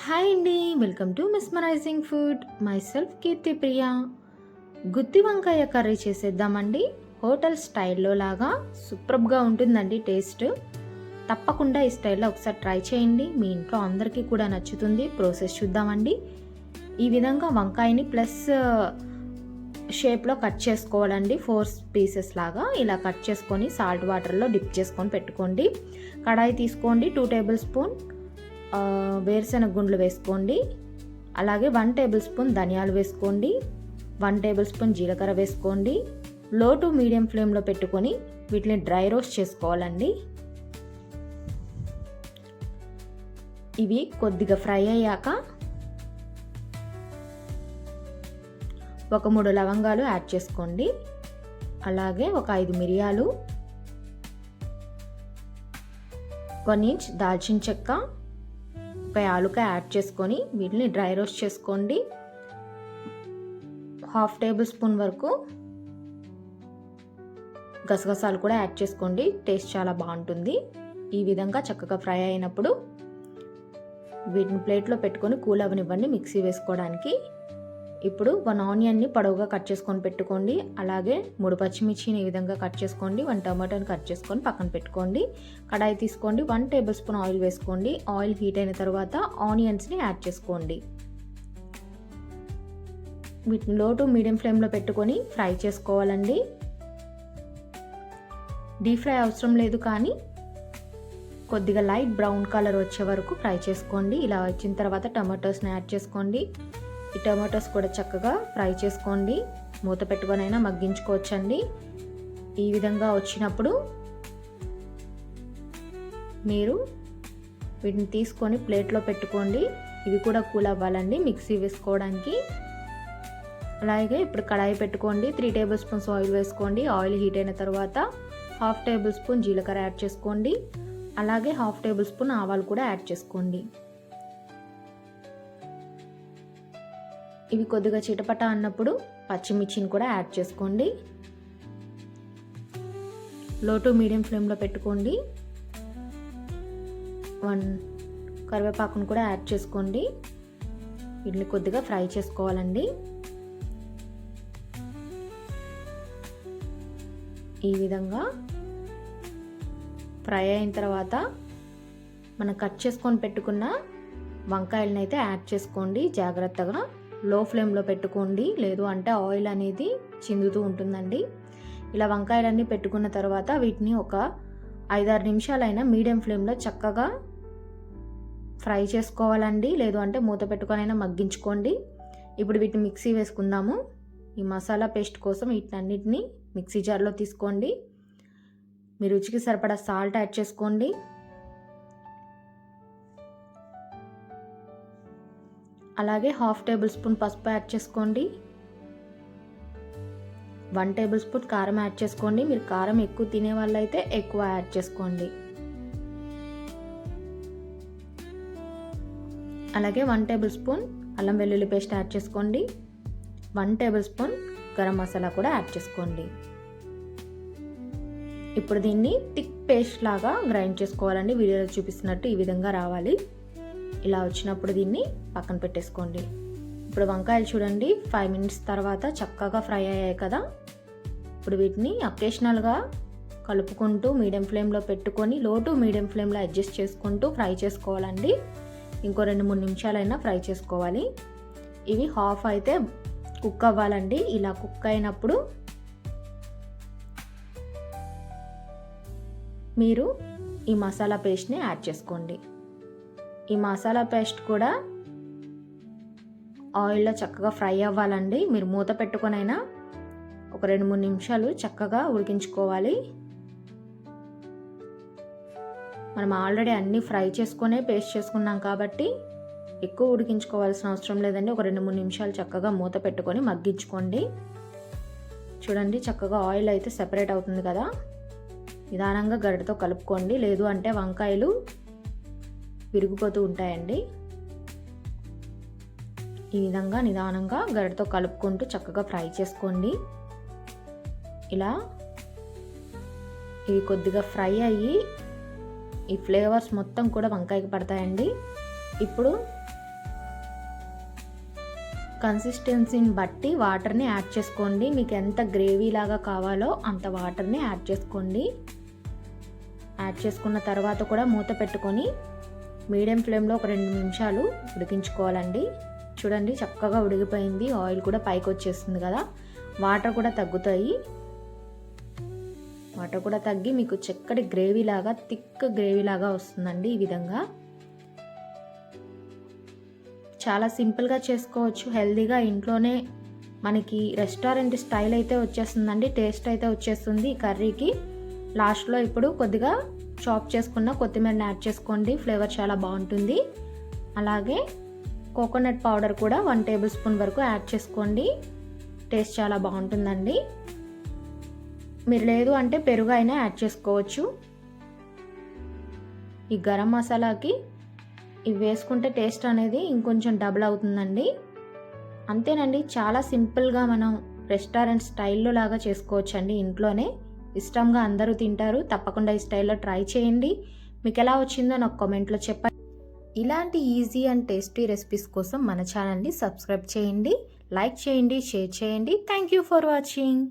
Hi అండి, welcome to mesmerising food. Myself Keerthi Priya. గుత్తి వంకాయ కర్రీ చేసేద్దామండి. హోటల్ స్టైల్లో లాగా సూపర్గా ఉంటుందండి టేస్ట్. తప్పకుండా ఈ స్టైల్లో ఒకసారి ట్రై చేయండి, మీ ఇంట్లో అందరికీ కూడా నచ్చుతుంది. ప్రాసెస్ చూద్దామండి. ఈ విధంగా వంకాయని ప్లస్ షేప్లో కట్ చేసుకోవాలండి. 4 పీసెస్ లాగా ఇలా కట్ చేసుకొని సాల్ట్ వాటర్లో డిప్ చేసుకొని పెట్టుకోండి. కడాయి తీసుకోండి, 2 టేబుల్ స్పూన్ వేరుశెనగ గుండ్లు వేసుకోండి. అలాగే 1 టేబుల్ స్పూన్ ధనియాలు వేసుకోండి. 1 టేబుల్ స్పూన్ జీలకర్ర వేసుకోండి. లో టు మీడియం ఫ్లేమ్లో పెట్టుకొని వీటిని డ్రై రోస్ట్ చేసుకోవాలండి. ఇవి కొద్దిగా ఫ్రై అయ్యాక ఒక 3 లవంగాలు యాడ్ చేసుకోండి. అలాగే ఒక 5 మిరియాలు, 1 ఇంచ్ దాల్చిన చెక్క, ఒక యాలుకాయ యాడ్ చేసుకొని వీటిని డ్రై రోస్ట్ చేసుకోండి. 1/2 టేబుల్ స్పూన్ వరకు గసగసాలు కూడా యాడ్ చేసుకోండి. టేస్ట్ చాలా బాగుంటుంది. ఈ విధంగా చక్కగా ఫ్రై అయినప్పుడు వీటిని ప్లేట్లో పెట్టుకొని కూల్ అవనివ్వండి మిక్సీ వేసుకోవడానికి. ఇప్పుడు 1 ఆనియన్ని పొడవుగా కట్ చేసుకొని పెట్టుకోండి. అలాగే 3 పచ్చిమిర్చిని ఈ విధంగా కట్ చేసుకోండి. 1 టమాటాని కట్ చేసుకొని పక్కన పెట్టుకోండి. కడాయి తీసుకోండి, 1 టేబుల్ స్పూన్ ఆయిల్ వేసుకోండి. ఆయిల్ హీట్ అయిన తర్వాత ఆనియన్స్ని యాడ్ చేసుకోండి. వీటిని లో టు మీడియం ఫ్లేమ్లో పెట్టుకొని ఫ్రై చేసుకోవాలండి. డీప్ ఫ్రై అవసరం లేదు, కానీ కొద్దిగా లైట్ బ్రౌన్ కలర్ వచ్చే వరకు ఫ్రై చేసుకోండి. ఇలా వచ్చిన తర్వాత టమాటోస్ని యాడ్ చేసుకోండి. ఈ టమాటోస్ కూడా చక్కగా ఫ్రై చేసుకోండి. మూత పెట్టుకొనైనా మగ్గించుకోవచ్చండి. ఈ విధంగా వచ్చినప్పుడు మీరు వీటిని తీసుకొని ప్లేట్లో పెట్టుకోండి. ఇవి కూడా కూల్ అవ్వాలండి మిక్సీ వేసుకోవడానికి. అలాగే ఇప్పుడు కడాయి పెట్టుకోండి. 3 టేబుల్ స్పూన్స్ ఆయిల్ వేసుకోండి. ఆయిల్ హీట్ అయిన తర్వాత 1/2 టేబుల్ స్పూన్ జీలకర్ర యాడ్ చేసుకోండి. అలాగే 1/2 టేబుల్ స్పూన్ ఆవాలు కూడా యాడ్ చేసుకోండి. ఇవి కొద్దిగా చిటపట అన్నప్పుడు పచ్చిమిర్చిని కూడా యాడ్ చేసుకోండి. లో టు మీడియం ఫ్లేమ్లో పెట్టుకోండి. 1 కరివేపాకును కూడా యాడ్ చేసుకోండి. వీటిని కొద్దిగా ఫ్రై చేసుకోవాలండి. ఈ విధంగా ఫ్రై అయిన తర్వాత మనం కట్ చేసుకొని పెట్టుకున్న వంకాయలను అయితే యాడ్ చేసుకోండి. జాగ్రత్తగా లో ఫ్లేమ్లో పెట్టుకోండి, లేదు అంటే ఆయిల్ అనేది చిందుతూ ఉంటుందండి. ఇలా వంకాయలన్నీ పెట్టుకున్న తర్వాత వీటిని ఒక 5-6 నిమిషాలైనా మీడియం ఫ్లేమ్లో చక్కగా ఫ్రై చేసుకోవాలండి. లేదు అంటే మూత పెట్టుకొనైనా మగ్గించుకోండి. ఇప్పుడు వీటిని మిక్సీ వేసుకుందాము. ఈ మసాలా పేస్ట్ కోసం వీటన్నిటిని మిక్సీ జార్లో తీసుకోండి. మీ రుచికి సరిపడా సాల్ట్ యాడ్ చేసుకోండి. అలాగే 1/2 టేబుల్ స్పూన్ పసుపు యాడ్ చేసుకోండి. 1 టేబుల్ స్పూన్ కారం యాడ్ చేసుకోండి. మీరు కారం ఎక్కువ తినే వాళ్ళైతే ఎక్కువ యాడ్ చేసుకోండి. అలాగే 1 టేబుల్ స్పూన్ అల్లం వెల్లుల్లి పేస్ట్ యాడ్ చేసుకోండి. 1 టేబుల్ స్పూన్ గరం మసాలా కూడా యాడ్ చేసుకోండి. ఇప్పుడు దీన్ని థిక్ పేస్ట్ లాగా గ్రైండ్ చేసుకోవాలండి. వీడియోలో చూపిస్తున్నట్టు ఈ విధంగా రావాలి. ఇలా వచ్చినప్పుడు దీన్ని పక్కన పెట్టేసుకోండి. ఇప్పుడు వంకాయలు చూడండి 5 మినిట్స్ తర్వాత చక్కగా ఫ్రై అయ్యాయి కదా. ఇప్పుడు వీటిని అకేషనల్గా కలుపుకుంటూ మీడియం ఫ్లేమ్లో పెట్టుకొని లో టు మీడియం ఫ్లేమ్లో అడ్జస్ట్ చేసుకుంటూ ఫ్రై చేసుకోవాలండి. ఇంకో 2-3 నిమిషాలైనా ఫ్రై చేసుకోవాలి. ఇవి హాఫ్ అయితే కుక్ అవ్వాలండి. ఇలా కుక్ అయినప్పుడు మీరు ఈ మసాలా పేస్ట్ని యాడ్ చేసుకోండి. ఈ మసాలా పేస్ట్ కూడా ఆయిల్లో చక్కగా ఫ్రై అవ్వాలండి. మీరు మూత పెట్టుకొనైనా ఒక 2-3 నిమిషాలు చక్కగా ఉడికించుకోవాలి. మనం ఆల్రెడీ అన్నీ ఫ్రై చేసుకునే పేస్ట్ చేసుకున్నాం కాబట్టి ఎక్కువ ఉడికించుకోవాల్సిన అవసరం లేదండి. ఒక 2-3 నిమిషాలు చక్కగా మూత పెట్టుకొని మగ్గించుకోండి. చూడండి చక్కగా ఆయిల్ అయితే సెపరేట్ అవుతుంది కదా. నిదానంగా గరిటెతో కలుపుకోండి, లేదు అంటే వంకాయలు విరిగిపోతూ ఉంటాయండి. ఈ విధంగా నిదానంగా గరిటెతో కలుపుకుంటూ చక్కగా ఫ్రై చేసుకోండి. ఇలా ఇవి కొద్దిగా ఫ్రై అయ్యి ఈ ఫ్లేవర్స్ మొత్తం కూడా వంకాయకి పడతాయండి. ఇప్పుడు కన్సిస్టెన్సీని బట్టి వాటర్ని యాడ్ చేసుకోండి. మీకు ఎంత గ్రేవీ లాగా కావాలో అంత వాటర్ని యాడ్ చేసుకోండి. యాడ్ చేసుకున్న తర్వాత కూడా మూత పెట్టుకొని మీడియం ఫ్లేమ్లో ఒక 2 నిమిషాలు ఉడికించుకోవాలండి. చూడండి చక్కగా ఉడికిపోయింది, ఆయిల్ కూడా పైకి వచ్చేస్తుంది కదా. వాటర్ కూడా తగ్గుతాయి. వాటర్ కూడా తగ్గి మీకు చక్కటి గ్రేవీ లాగా, థిక్ గ్రేవీ లాగా వస్తుందండి. ఈ విధంగా చాలా సింపుల్గా చేసుకోవచ్చు, హెల్తీగా ఇంట్లోనే. మనకి రెస్టారెంట్ స్టైల్ అయితే వచ్చేస్తుందండి, టేస్ట్ అయితే వచ్చేస్తుంది ఈ కర్రీకి. లాస్ట్లో ఇప్పుడు కొద్దిగా చాప్ చేసుకున్న కొత్తిమీరని యాడ్ చేసుకోండి, ఫ్లేవర్ చాలా బాగుంటుంది. అలాగే కోకోనట్ పౌడర్ కూడా 1 టేబుల్ స్పూన్ వరకు యాడ్ చేసుకోండి, టేస్ట్ చాలా బాగుంటుందండి. మీరు లేదు అంటే పెరుగు అయినా యాడ్ చేసుకోవచ్చు. ఈ గరం మసాలాకి ఇవి వేసుకుంటే టేస్ట్ అనేది ఇంకొంచెం డబుల్ అవుతుందండి. అంతేనండి, చాలా సింపుల్గా మనం రెస్టారెంట్ స్టైల్లో లాగా చేసుకోవచ్చండి ఇంట్లోనే. ఇష్టంగా అందరూ తింటారు. తప్పకుండా ఈ స్టైల్లో ట్రై చేయండి. మీకు ఎలా వచ్చిందో నాకు కామెంట్లో చెప్పండి. ఇలాంటి ఈజీ అండ్ టేస్టీ రెసిపీస్ కోసం మన ఛానల్ని సబ్స్క్రైబ్ చేయండి, లైక్ చేయండి, షేర్ చేయండి. Thank you for watching.